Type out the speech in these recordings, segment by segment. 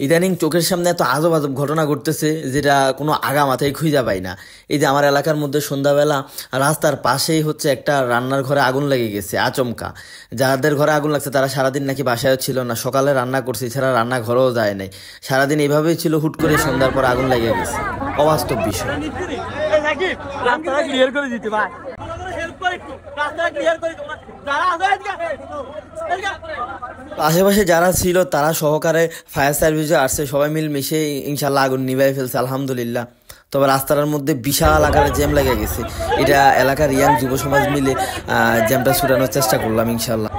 ইদানিং চোখের সামনে এত আজব আজব ঘটনা ঘটতেছে যেটা কোনো আগা মাথায় খুঁজে পাই না। এই যে আমার এলাকার মধ্যে সন্ধ্যাবেলা রাস্তার পাশেই হচ্ছে একটা রান্নার ঘরে আগুন লেগে গেছে আচমকা। যাদের ঘরে আগুন লাগছে তারা সারাদিন নাকি বাসায়ও ছিল না, সকালে রান্না করছে, এছাড়া রান্নাঘরেও যায় নাই। সারাদিন এইভাবেই ছিল, হুট করে সন্ধ্যার পর আগুন লেগে গেছে। অবাস্তব বিষয়। আশেপাশে যারা ছিল তারা সহকারে ফায়ার সার্ভিসে আসছে, সবাই মিশে ইনশাল্লাহ আগুন নিভাই ফেলছে আলহামদুলিল্লাহ। তবে রাস্তার মধ্যে বিশাল আকারে জ্যাম লেগে গেছে। এটা এলাকার ইয়াং যুব সমাজ মিলে জ্যামটা ছুটানোর চেষ্টা করলাম ইনশাল্লাহ।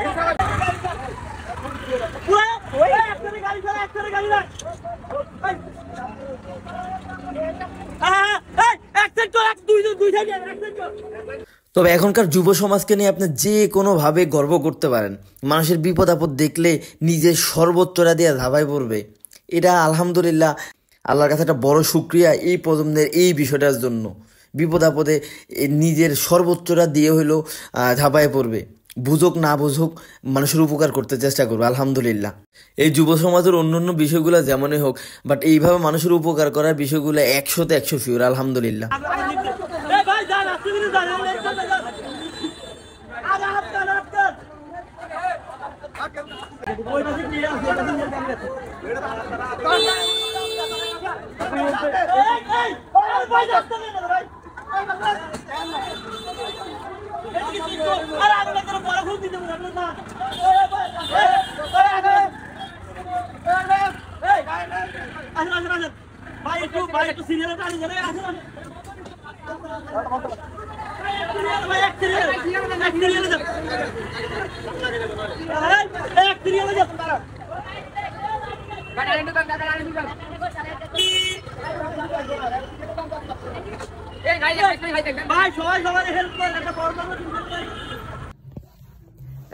তবে এখনকার যুব সমাজকে নিয়ে আপনি যে কোনোভাবে গর্ব করতে পারেন। মানুষের বিপদ আপদ দেখলে নিজের সর্বোচ্চটা দিয়ে ধাবায় পড়বে। এটা আলহামদুলিল্লাহ আল্লাহর কাছে একটা বড় শুকরিয়া এই প্রজন্মের এই বিষয়টার জন্য। বিপদ আপদে নিজের সর্বোচ্চটা দিয়ে হলেও ধাবায় পড়বে। বুঝুক না বুঝুক মানুষের উপকার করতে চেষ্টা করবে আলহামদুলিল্লাহ। এই যুব সমাজের অন্য বিষয়গুলো যেমনই হোক, বাট এইভাবে মানুষের উপকার করার বিষয়গুলো 100তে 100 ফিউর আলহামদুলিল্লাহ।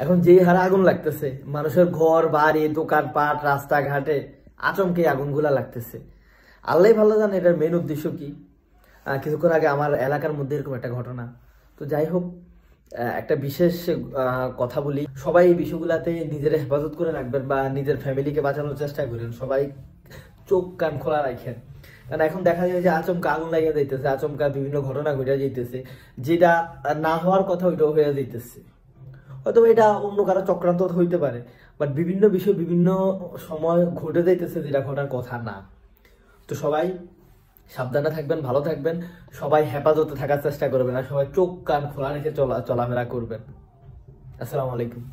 এখন যেই হারে আগুন লাগতেছে, মানুষের ঘর বাড়ি দোকানপাট রাস্তাঘাটে আচমকে আগুনগুলা লাগতেছে। আল্লাহ ভালো জানে এটার মেন উদ্দেশ্য কি। কিছুক্ষণ আগে আমার এলাকার মধ্যে এরকম একটা ঘটনা। তো যাই হোক, একটা বিশেষ কথা বলি, সবাই এই বিষয়গুলাতে নিজের হেফাজত করে রাখবেন বা নিজের ফ্যামিলিকে বাঁচানোর চেষ্টা করেন। সবাই চোখ কান খোলা রাখেন, কারণ এখন দেখা যায় যে আচমকা আগুন লাগিয়ে যাইতেছে, আচমকা বিভিন্ন ঘটনা ঘটে যাইতেছে, যেটা না হওয়ার কথা ওইটাও হয়ে যাইতেছে। হয়তো এটা অন্য কারো চক্রান্ত হইতে পারে, বাট বিভিন্ন বিষয় বিভিন্ন সময় ঘটে যাইতেছে যেটা ঘটার কথা না। তো সবাই সাবধানে থাকবেন, ভালো থাকবেন, সবাই হেফাজতে থাকার চেষ্টা করবেন, আর সবাই চোখ কান খোলা রেখে চলাফেরা করবেন। আসসালামু আলাইকুম।